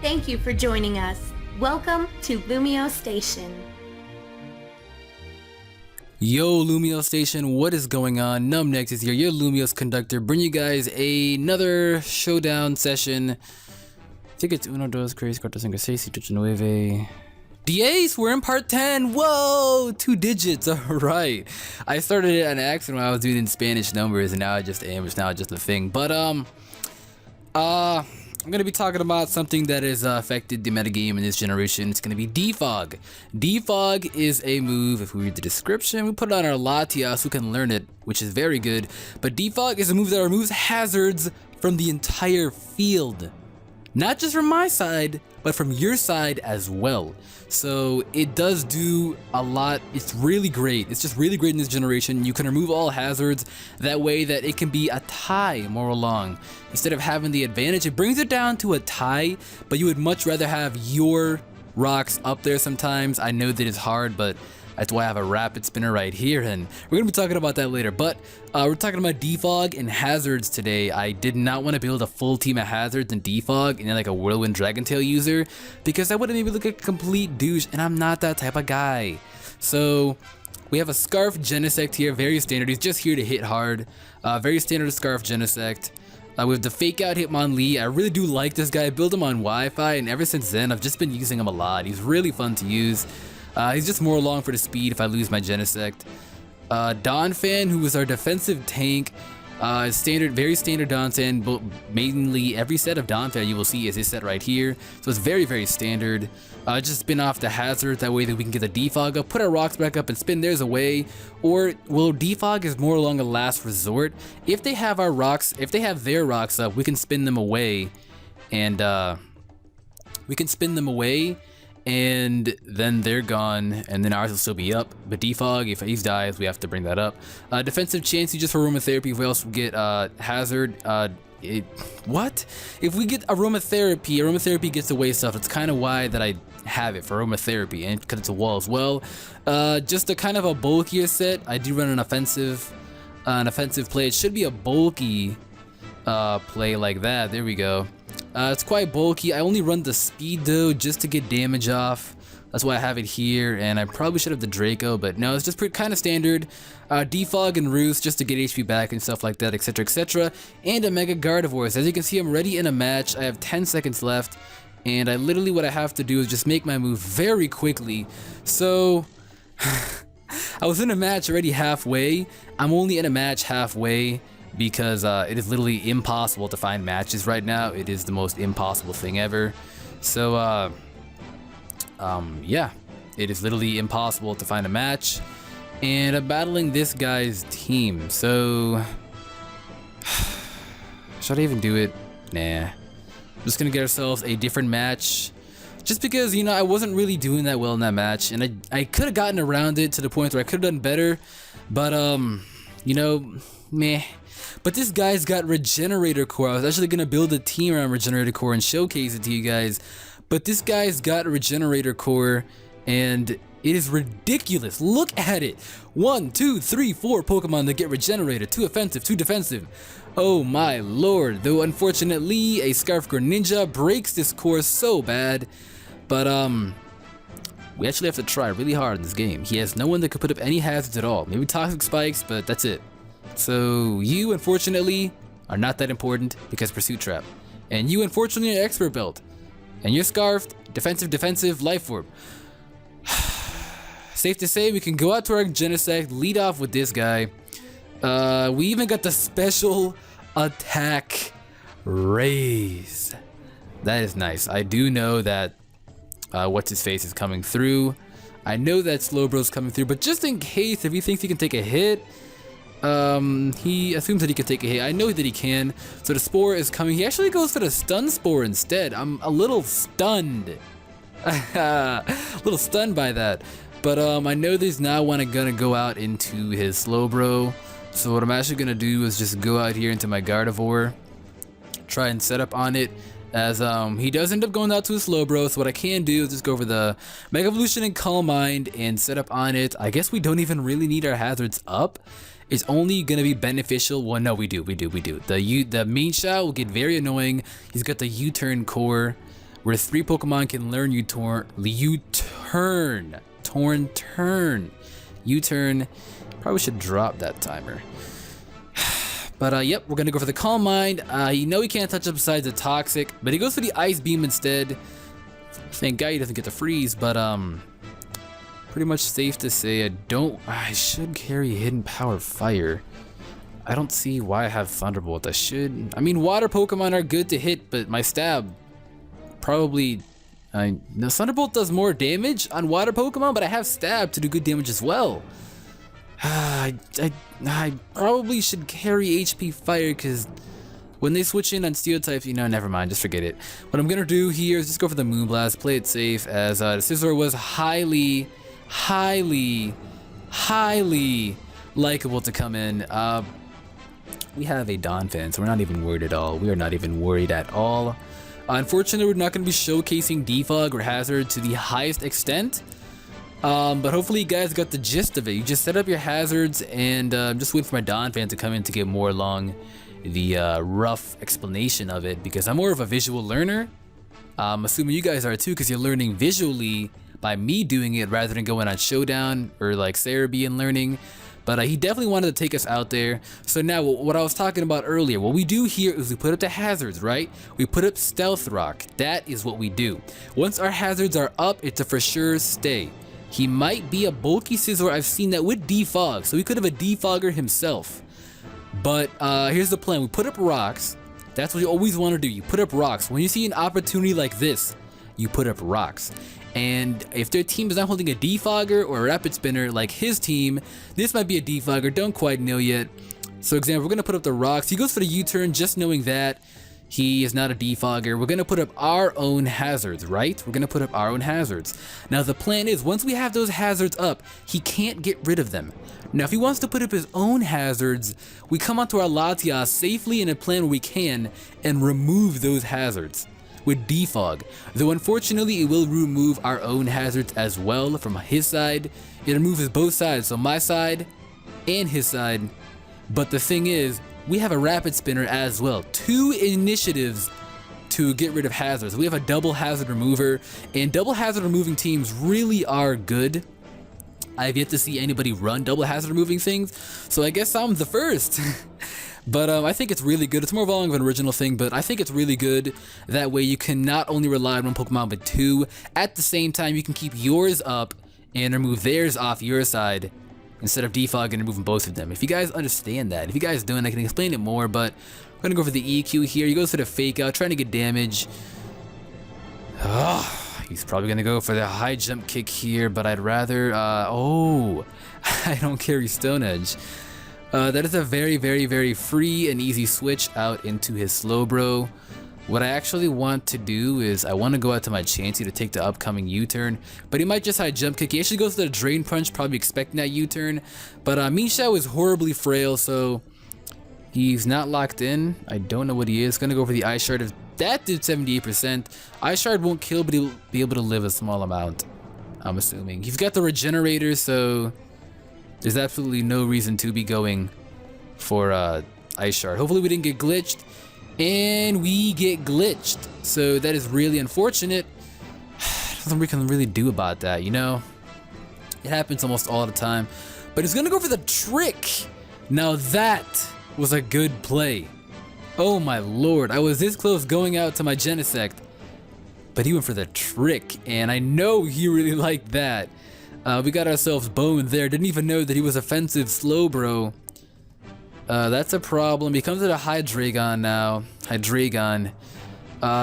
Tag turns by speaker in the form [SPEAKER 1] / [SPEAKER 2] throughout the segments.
[SPEAKER 1] Thank you for joining us. Welcome to LumioseStation.
[SPEAKER 2] Yo, LumioseStation, what is going on? NumbNexus here, your Lumiose conductor, bring you guys another showdown session. I think it's uno, dos, tres, cuatro, cinco, seis, siete, ocho, nueve. Diez, we're in part 10. Whoa, 2 digits. All right. I started it on accident when I was doing it in Spanish numbers, and now I just am. It's now just a thing. But I'm gonna be talking about something that has affected the metagame in this generation. It's gonna be defog. Defog is a move. If we read the description, we put it on our Latias who can learn it, which is very good. But defog is a move that removes hazards from the entire field. Not just from my side, but from your side as well. So it does do a lot. It's really great. It's just really great in this generation. You can remove all hazards that way that it can be a tie more along. Instead of having the advantage, it brings it down to a tie, but you would much rather have your rocks up there sometimes. I know that it's hard, but that's why I have a rapid spinner right here, and we're gonna be talking about that later. But we're talking about defog and hazards today. I did not want to build a full team of hazards and defog and then like a whirlwind dragon tail user, because I would have maybe look like a complete douche, and I'm not that type of guy. So we have a Scarf Genesect here, very standard. He's just here to hit hard. Very standard Scarf Genesect. With the fake out Hitmonlee, I really do like this guy. I built him on Wi-Fi, and ever since then I've just been using him a lot. He's really fun to use. He's just more along for the speed if I lose my Genesect. Donphan, who is our defensive tank, is standard, very standard Donphan, but mainly every set of Donphan you will see is this set right here. So it's very, very standard. Just spin off the hazard, that way that we can get the defog up, put our rocks back up and spin theirs away. Or, well, defog is more along a last resort. If they have our rocks, if they have their rocks up, we can spin them away, and and then they're gone, and then ours will still be up. But defog, if he dies, we have to bring that up. Defensive chance, you just for aromatherapy. If we also get hazard, what? If we get aromatherapy gets away stuff. It's kind of why that I have it for aromatherapy, and because it's a wall as well. Just a kind of a bulkier set. I do run an offensive play. It should be a bulky play like that. There we go. It's quite bulky. I only run the speed though, just to get damage off. That's why I have it here, and I probably should have the Draco, but no, it's just kind of standard. Defog and Roost just to get HP back and stuff like that, etc, etc. And a Mega Gardevoir. As you can see, I'm ready in a match. I have 10 seconds left, and what I have to do is just make my move very quickly. So I was in a match already halfway. I'm only in a match halfway because it is literally impossible to find matches right now. It is the most impossible thing ever. So yeah, it is literally impossible to find a match, and I'm battling this guy's team. So should I even do it? Nah, I'm just gonna get ourselves a different match, just because, you know, I wasn't really doing that well in that match, and I could have gotten around it to the point where I could have done better, but you know, meh. But this guy's got Regenerator Core. I was actually gonna build a team around Regenerator Core and showcase it to you guys, but this guy's got Regenerator Core, and it is ridiculous. Look at it. 1, 2, 3, 4 Pokemon that get Regenerated. 2 offensive, 2 defensive. Oh my lord. Though unfortunately, a Scarf Greninja breaks this core so bad. But we actually have to try really hard in this game. He has no one that could put up any hazards at all. Maybe Toxic Spikes, but that's it. So you, unfortunately, are not that important because Pursuit Trap. And you, unfortunately, are Expert Belt. And you're Scarfed, defensive, Life Orb. Safe to say we can go out to our Genesect, lead off with this guy. We even got the special attack raise. That is nice. I do know that what's-his-face is coming through. I know that Slowbro's coming through, but just in case, if he thinks he can take a hit, he assumes that he can take a hit. I know that he can. So the Spore is coming. He actually goes for the Stun Spore instead. I'm a little stunned. A little stunned by that. But I know that he's now gonna go out into his Slowbro. So what I'm actually gonna do is just go out here into my Gardevoir, try and set up on it. As he does end up going out to a Slowbro, so what I can do is just go over the Mega Evolution and Calm Mind and set up on it. I guess we don't even really need our hazards up. It's only gonna be beneficial. Well, no, we do. The main shot will get very annoying. He's got the U-turn core, where 3 Pokemon can learn U-turn. U-turn. Probably should drop that timer. But yep, we're gonna go for the Calm Mind. You know he can't touch up besides the Toxic, but he goes for the Ice Beam instead. Thank God he doesn't get the Freeze, but pretty much safe to say I should carry Hidden Power Fire. I don't see why I have Thunderbolt. I mean, water Pokemon are good to hit, but my stab probably... no, Thunderbolt does more damage on water Pokemon, but I have stab to do good damage as well. I probably should carry HP Fire, because when they switch in on Steel types, you know, never mind, just forget it. What I'm gonna do here is just go for the Moonblast, play it safe, as the Scizor was highly likable to come in. We have a Dawn fan, so we're not even worried at all. We are not even worried at all. Unfortunately, we're not going to be showcasing Defog or Hazard to the highest extent. But hopefully you guys got the gist of it. You just set up your hazards and just wait for my Dawn fan to come in to get more along the rough explanation of it, because I'm more of a visual learner. I'm assuming you guys are too, because you're learning visually by me doing it rather than going on Showdown or like Cerebi and learning. But he definitely wanted to take us out there. So now what I was talking about earlier, what we do here is we put up the hazards, right? We put up Stealth Rock. That is what we do. Once our hazards are up, it's a for sure stay. He might be a bulky Scizor. I've seen that with Defog, so he could have a Defogger himself. But here's the plan. We put up rocks. That's what you always want to do. You put up rocks. When you see an opportunity like this, you put up rocks. And if their team is not holding a Defogger or a Rapid Spinner like his team, this might be a Defogger, don't quite know yet. So example, we're going to put up the rocks. He goes for the U-turn, just knowing that he is not a Defogger. We're going to put up our own hazards, right? We're going to put up our own hazards. Now the plan is, once we have those hazards up, he can't get rid of them. Now if he wants to put up his own hazards, we come onto our Latias safely in a plan where we can and remove those hazards with Defog. Though unfortunately it will remove our own hazards as well from his side. It removes both sides, so my side and his side. But the thing is, we have a Rapid Spinner as well. 2 initiatives to get rid of hazards. We have a double hazard remover, and double hazard removing teams really are good. I've yet to see anybody run double hazard removing things, so I guess I'm the first. But I think it's really good. It's more of an original thing, but I think it's really good. That way you can not only rely on one Pokemon, but 2. At the same time, you can keep yours up and remove theirs off your side instead of defogging and removing both of them. If you guys understand that, if you guys don't, I can explain it more, but we're going to go for the EQ here. He goes for the Fake Out, trying to get damage. He's probably going to go for the high jump kick here, but I'd rather... I don't carry Stone Edge. That is a very free and easy switch out into his Slowbro. What I actually want to do is I want to go out to my Chansey to take the upcoming U-turn, but he might just high jump kick. He actually goes to the Drain Punch, probably expecting that U-turn. But Mienshao is horribly frail, so he's not locked in. I don't know what he is. Gonna go for the Ice Shard. If that did 78%, Ice Shard won't kill, but he'll be able to live a small amount, I'm assuming. He's got the Regenerator, so there's absolutely no reason to be going for Ice Shard. Hopefully we didn't get glitched, and we get glitched. So that is really unfortunate. Nothing we can really do about that, you know? It happens almost all the time. But he's gonna go for the trick. Now that was a good play. Oh my lord, I was this close going out to my Genesect, but he went for the trick, and I know he really liked that. We got ourselves boned there. Didn't even know that he was offensive Slowbro. That's a problem. He comes to the Hydreigon now. Hydreigon.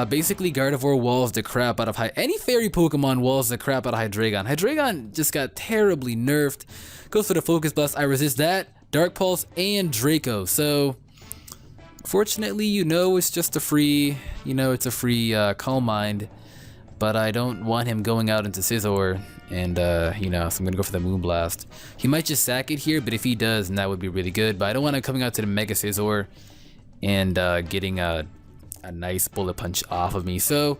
[SPEAKER 2] Basically Gardevoir walls the crap out of any fairy Pokemon walls the crap out of Hydreigon. Hydreigon just got terribly nerfed. Goes for the Focus Blast. I resist that. Dark Pulse and Draco. So fortunately, you know, it's just a free, it's a free Calm Mind. But I don't want him going out into Scizor, and so I'm gonna go for the Moonblast. He might just sack it here, but if he does, then that would be really good. But I don't want him coming out to the Mega Scizor and getting a nice Bullet Punch off of me. So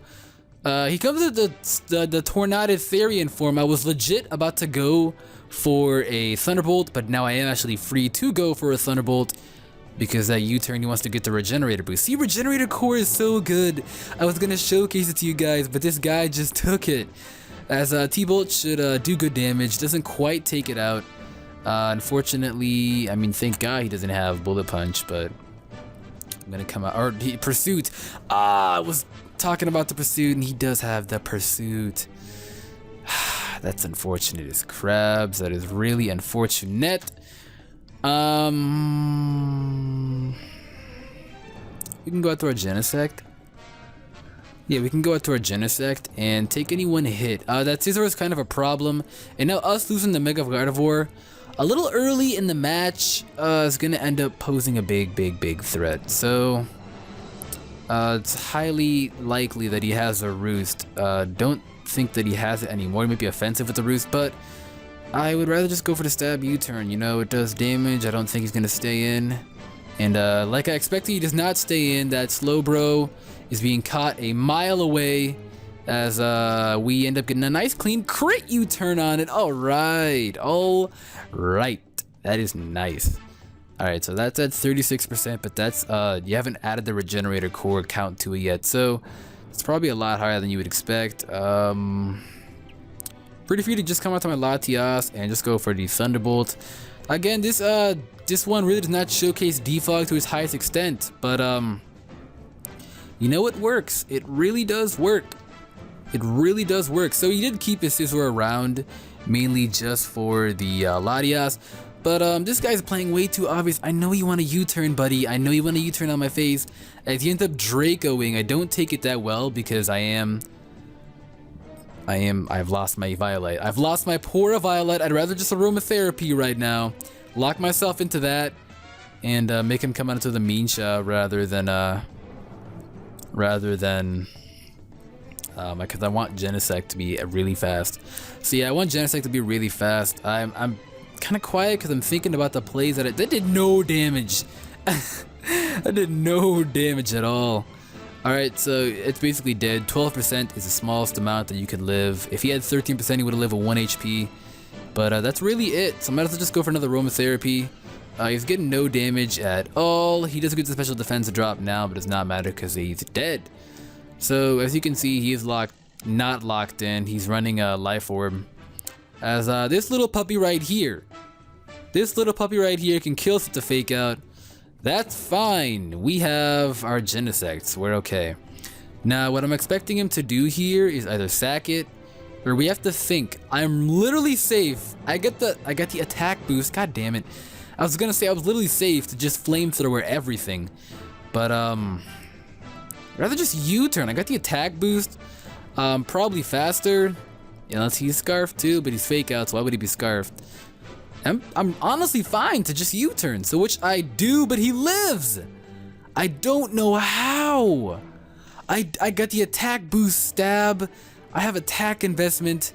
[SPEAKER 2] he comes with the Tornaded Therian form. I was legit about to go for a Thunderbolt, but now I am actually free to go for a Thunderbolt because that U-turn he wants to get the regenerator boost. See, regenerator core is so good. I was gonna showcase it to you guys, but this guy just took it. As T-Bolt should do good damage, doesn't quite take it out. Unfortunately, I mean, thank God he doesn't have bullet punch, but I'm gonna come out, or pursuit. I was talking about the pursuit, and he does have the pursuit. That's unfortunate as crabs. That is really unfortunate. We can go out to our Genesect. Yeah, we can go out to our Genesect and take any one hit. That Scizor is kind of a problem. And now us losing the Mega Gardevoir a little early in the match is going to end up posing a big threat. So it's highly likely that he has a Roost. Don't think that he has it anymore. He might be offensive with the Roost, but I would rather just go for the stab U-turn. You know, it does damage. I don't think he's going to stay in. And like I expected, he does not stay in. That Slowbro is being caught a mile away as we end up getting a nice clean crit U-turn on it. All right. That is nice. All right, so that's at 36%, but that's you haven't added the regenerator core count to it yet, so it's probably a lot higher than you would expect. Pretty free to just come out to my Latias and just go for the Thunderbolt. Again, this one really does not showcase defog to its highest extent, but you know, it works. It really does work. It really does work. So he did keep his Scizor around, mainly just for the Latias. But this guy's playing way too obvious. I know you want a U-turn, buddy. I know you want a U-turn on my face. As he ends up Dracoing, I don't take it that well because I've lost my Violet. I've lost my poor Violet. I'd rather just aromatherapy right now. Lock myself into that and make him come out into the Minsha rather than because I want Genesect to be really fast. So yeah, I want Genesect to be really fast. I'm kind of quiet because I'm thinking about the plays that did no damage. That did no damage at all. Alright, so it's basically dead. 12% is the smallest amount that you could live. If he had 13%, he would have lived with 1 HP. But that's really it. So I might as well just go for another aromatherapy. He's getting no damage at all. He does get the special defense drop now, but it does not matter because he's dead. So as you can see, he is not locked in. He's running a Life Orb. As this little puppy right here can kill us with the Fake Out. That's fine. We have our Genesects. We're okay. Now, what I'm expecting him to do here is either sack it, or we have to think. I'm literally safe. I got the attack boost. God damn it. I was gonna say I was literally safe to just flamethrower everything, but rather just U-turn. I got the attack boost. Probably faster. Unless he's Scarfed too, but he's Fake Out, so why would he be Scarfed? I'm honestly fine to just U-turn, so which I do, but he lives. I don't know how. I got the attack boost stab. I have attack investment.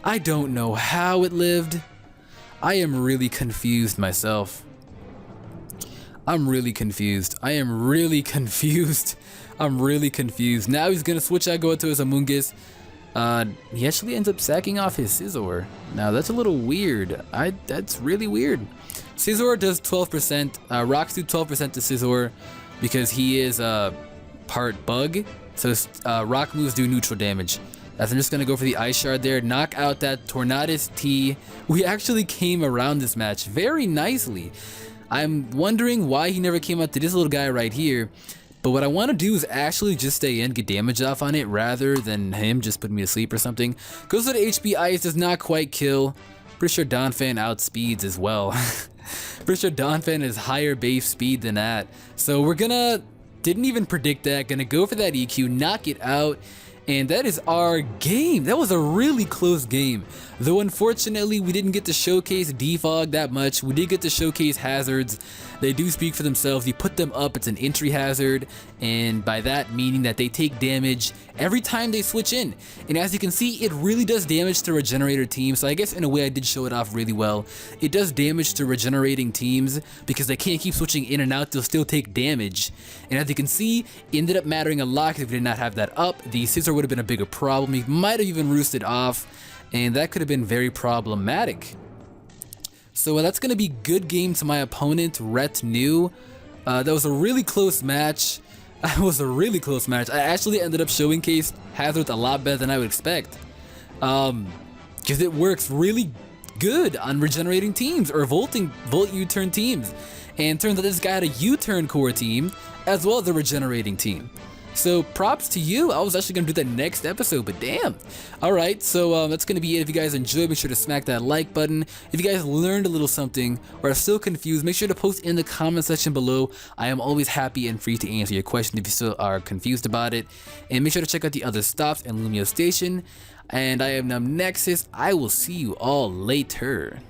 [SPEAKER 2] I don't know how it lived. I am really confused myself. I'm really confused. I'm really confused. Now he's gonna switch out, go to his Amoonguss. He actually ends up sacking off his Scizor. Now that's a little weird. That's really weird. Scizor does 12%. Rocks do 12% to Scizor because he is part bug. So rock moves do neutral damage. As I'm just gonna go for the Ice Shard there, knock out that Tornadus T. We actually came around this match very nicely. I'm wondering why he never came out to this little guy right here. But what I want to do is actually just stay in, get damage off on it, rather than him just putting me to sleep or something. Goes to the HP Ice, does not quite kill. Pretty sure Donphan outspeeds as well. Pretty sure Donphan has higher base speed than that. So we're gonna, didn't even predict that, gonna go for that EQ, knock it out. And that is our game. That was a really close game. Though unfortunately we didn't get to showcase defog that much. We did get to showcase hazards. They do speak for themselves. You put them up, it's an entry hazard, and by that meaning that they take damage every time they switch in. And as you can see, it really does damage to regenerator teams. So I guess in a way I did show it off really well. It does damage to regenerating teams because they can't keep switching in and out, they'll still take damage. And as you can see, it ended up mattering a lot because if we did not have that up, the Scizor would have been a bigger problem. He might have even roosted off, and that could have been very problematic. So that's going to be good game to my opponent, Ret New. That was a really close match. It was a really close match. I actually ended up showcasing Hazard a lot better than I would expect. Because it works really good on regenerating teams or volt U-turn teams. And turns out this guy had a U-turn core team as well as a regenerating team. So props to you. I was actually going to do that next episode, but damn. Alright, so that's going to be it. If you guys enjoyed, make sure to smack that like button. If you guys learned a little something or are still confused, make sure to post in the comment section below. I am always happy and free to answer your question if you still are confused about it. And make sure to check out the other stops and LumioStation. And I am NumbNexus. I will see you all later.